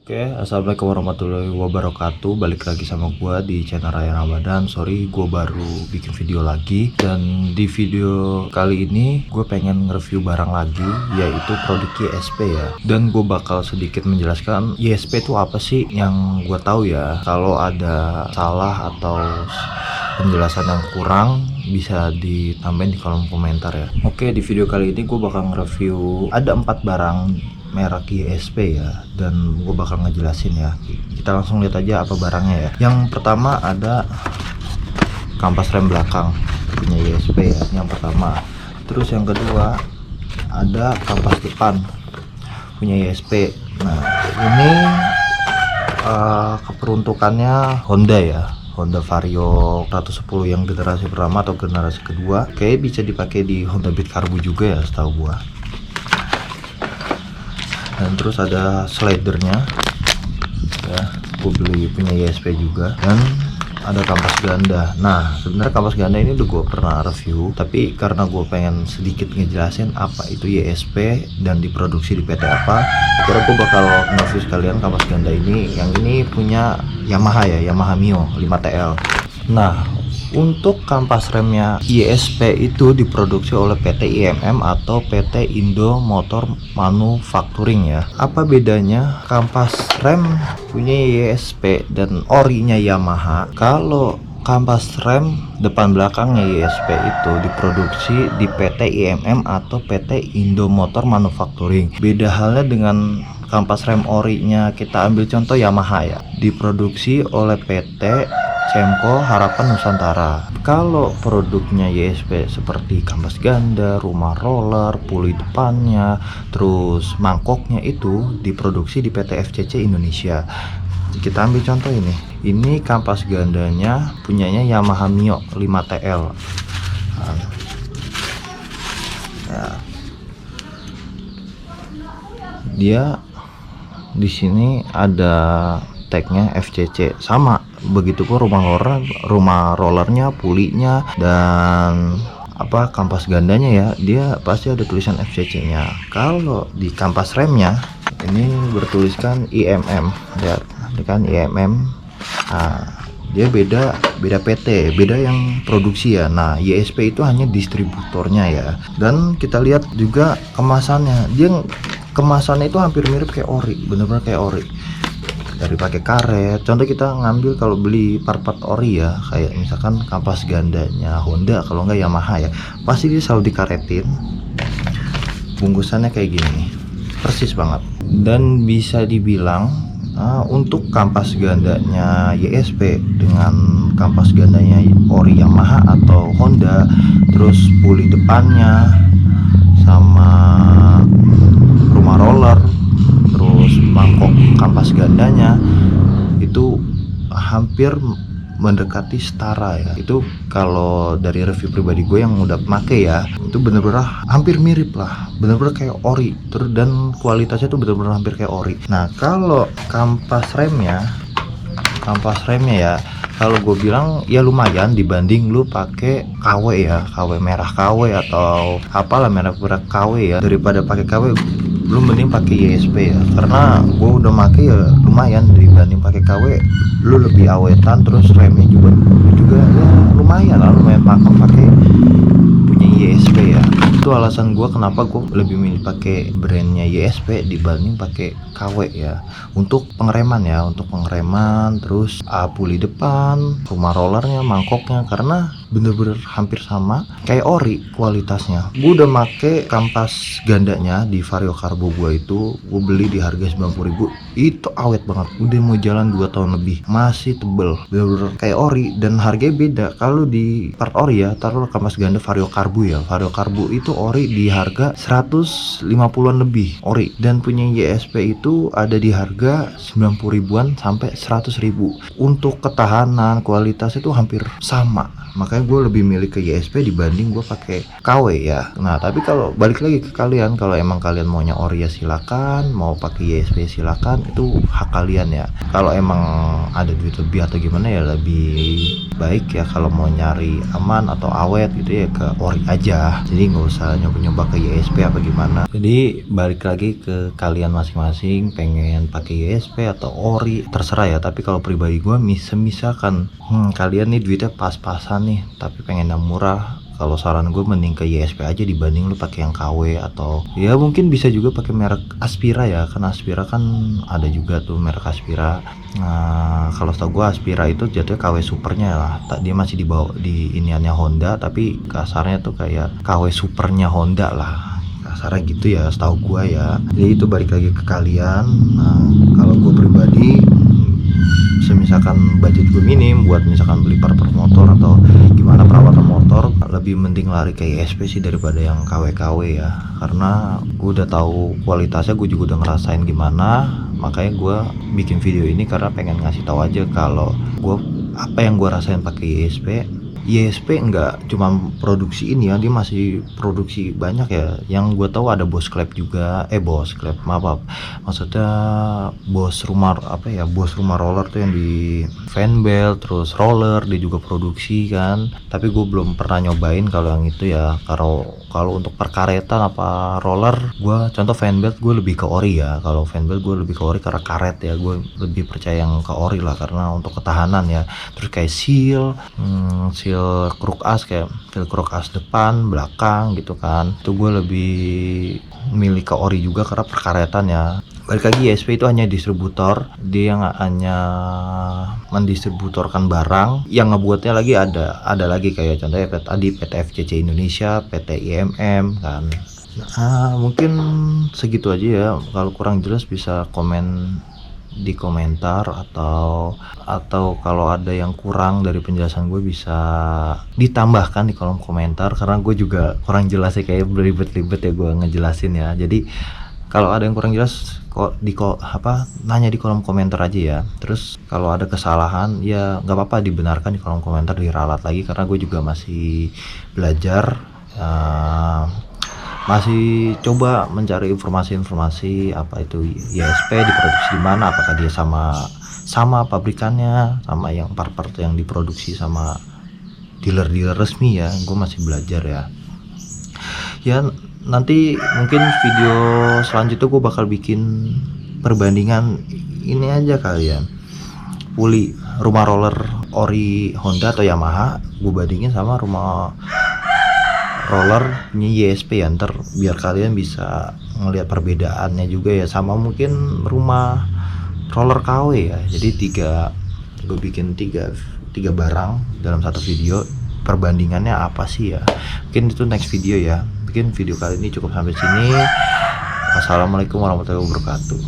Oke, assalamualaikum warahmatullahi wabarakatuh. Balik lagi sama gua di channel Raya Ramadan. Sorry, gua baru bikin video lagi. Dan di video kali ini gue pengen nge-review barang lagi, yaitu produk YSP ya. Dan gue bakal sedikit menjelaskan YSP itu apa sih, yang gue tahu ya. Kalau ada salah atau penjelasan yang kurang bisa ditambahin di kolom komentar ya. Oke, di video kali ini gue bakal nge-review ada 4 barang merek YSP ya, dan gue bakal ngejelasin ya. Kita langsung lihat aja apa barangnya ya. Yang pertama ada kampas rem belakang punya YSP ya, yang pertama. Terus yang kedua ada kampas depan punya YSP. Nah ini keperuntukannya Honda ya, Honda Vario 110 yang generasi pertama atau generasi kedua. Kayak bisa dipakai di Honda Beat Karbu juga ya setahu gua. Dan terus ada slidernya ya, gue beli punya YSP juga. Dan ada kampas ganda. Nah sebenarnya kampas ganda ini udah gue pernah review, tapi karena gue pengen sedikit ngejelasin apa itu YSP dan diproduksi di PT apa, akhirnya gue bakal nge-review sekalian kampas ganda ini. Yang ini punya Yamaha ya, Yamaha Mio 5TL. Nah untuk kampas remnya YSP itu diproduksi oleh PT IMM atau PT Indo Motor Manufacturing ya. Apa bedanya kampas rem punya YSP dan orinya Yamaha? Kalau kampas rem depan belakangnya YSP itu diproduksi di PT IMM atau PT Indo Motor Manufacturing. Beda halnya dengan kampas rem orinya, kita ambil contoh Yamaha ya, diproduksi oleh PT Cemco Harapan Nusantara. Kalau produknya YSP seperti kampas ganda, rumah roller, puli depannya, terus mangkoknya itu diproduksi di PT FCC Indonesia. Kita ambil contoh ini. Ini kampas gandanya punyanya Yamaha Mio 5TL. Ya. Dia di sini ada tagnya FCC, sama begitu pun rumah rollernya, pulinya, dan kampas gandanya ya, dia pasti ada tulisan FCC nya. Kalau di kampas remnya ini bertuliskan IMM ya, ini kan IMM. Nah, dia beda PT, beda yang produksi ya. Nah YSP itu hanya distributornya ya. Dan kita lihat juga kemasannya, dia kemasannya itu hampir mirip kayak ori, bener-bener kayak ori. Dari pakai karet, contoh kita ngambil kalau beli part-part ori ya, kayak misalkan kampas gandanya Honda, kalau enggak Yamaha ya, pasti dia selalu dikaretin. Bungkusannya kayak gini, persis banget. Dan bisa dibilang untuk kampas gandanya YSP dengan kampas gandanya ori Yamaha atau Honda, terus puli depannya sama rumah roller, terus mangkok kampas gandanya itu hampir mendekati setara ya. Itu kalau dari review pribadi gue yang udah make ya, itu bener-bener hampir mirip lah, bener-bener kayak ori. Terus dan kualitasnya tuh bener-bener hampir kayak ori. Nah kalau kampas remnya ya, kalau gue bilang ya lumayan dibanding lu pakai KW ya, KW merah KW atau apalah merek KW ya. Daripada pakai KW, lu mending pakai YSP ya, karena gue udah make ya lumayan dibanding pakai KW. Lu lebih awetan, terus remnya juga ya lumayan lah, lumayan pakai punya YSP ya. Itu alasan gue kenapa gue lebih milih pakai brandnya YSP dibanding pakai KW ya. Untuk pengereman ya, terus puli depan, rumah rollernya, mangkoknya, karena bener-bener hampir sama kayak ori kualitasnya. Gue udah make kampas gandanya di Vario Karbo gue beli di harga 90.000. Itu awet banget, udah mau jalan 2 tahun lebih, masih tebel, bener-bener kayak ori. Dan harganya beda. Kalau di part ori ya, taruh kampas ganda Vario Karbo ya, Vario Karbo itu ori di harga 150-an lebih ori, dan punya YSP itu ada di harga 90.000-an sampai 100.000. Untuk ketahanan, kualitas itu hampir sama. Makanya gue lebih milih ke YSP dibanding gue pakai KW ya. Nah tapi kalau balik lagi ke kalian, kalau emang kalian maunya ori ya silakan, mau pakai YSP silakan, itu hak kalian ya. Kalau emang ada duit lebih atau gimana ya, lebih baik ya kalau mau nyari aman atau awet gitu ya ke ori aja. Jadi nggak bisa nyoba-nyoba ke YSP apa gimana. Jadi balik lagi ke kalian masing-masing, pengen pakai YSP atau ori terserah ya. Tapi kalau pribadi gue misalkan kalian nih duitnya pas-pasan nih tapi pengen yang murah, kalau saran gue mending ke YSP aja dibanding lu pakai yang KW, atau ya mungkin bisa juga pakai merek Aspira ya, kan Aspira kan ada juga tuh merek Aspira. Nah kalau setahu gue Aspira itu jatuhnya KW supernya lah, dia masih dibawa di iniannya Honda tapi kasarnya tuh kayak KW supernya Honda lah, kasarnya gitu ya setahu gue ya. Jadi itu balik lagi ke kalian. Nah kalau gue pribadi misalkan budget gue minim buat misalkan beli part motor atau gimana perawatan motor, lebih mending lari ke ISP sih daripada yang KW-KW ya, karena gue udah tahu kualitasnya, gue juga udah ngerasain gimana. Makanya gue bikin video ini karena pengen ngasih tahu aja kalau gue apa yang gue rasain pakai ISP. YSP enggak cuma produksi ini ya, dia masih produksi banyak ya. Yang gue tahu ada Boss Clap juga, Boss Clap, maaf, maksudnya Boss rumah apa ya, Boss rumah roller tuh yang di Fanbelt, terus roller dia juga produksi kan. Tapi gue belum pernah nyobain kalau yang itu ya. Kalau untuk perkaretan apa roller, gue contoh Fanbelt gue lebih ke ori ya. Kalau Fanbelt gue lebih ke ori karena karet ya, gue lebih percaya yang ke ori lah karena untuk ketahanan ya. Terus kayak seal kruk as, kayak seal kruk as depan belakang gitu kan, itu gue lebih milih ke ori juga karena perkaretan ya. Balik lagi YSP itu hanya distributor, dia nggak hanya mendistributorkan barang, yang ngebuatnya lagi ada lagi kayak contohnya tadi PT FCC Indonesia, PT IMM kan. Nah, mungkin segitu aja ya. Kalau kurang jelas bisa komen di komentar, atau kalau ada yang kurang dari penjelasan gue bisa ditambahkan di kolom komentar, karena gue juga kurang jelas ya, kayak beribet-ribet ya gue ngejelasin ya. Jadi kalau ada yang kurang jelas kok nanya di kolom komentar aja ya. Terus kalau ada kesalahan ya nggak apa-apa dibenarkan di kolom komentar, diralat lagi karena gue juga masih belajar, masih coba mencari informasi apa itu YSP diproduksi di mana, apakah dia sama pabrikannya sama yang part-part yang diproduksi sama dealer-dealer resmi ya. Gue masih belajar ya. Nanti mungkin video selanjutnya gue bakal bikin perbandingan ini aja kalian, puli rumah roller ori Honda atau Yamaha gue bandingin sama rumah roller punya YSP ya, ntar biar kalian bisa ngelihat perbedaannya juga ya. Sama mungkin rumah roller KW ya. Jadi gue bikin tiga barang dalam satu video, perbandingannya apa sih ya. Mungkin itu next video ya. Mungkin video kali ini cukup sampai sini. Wassalamualaikum warahmatullahi wabarakatuh.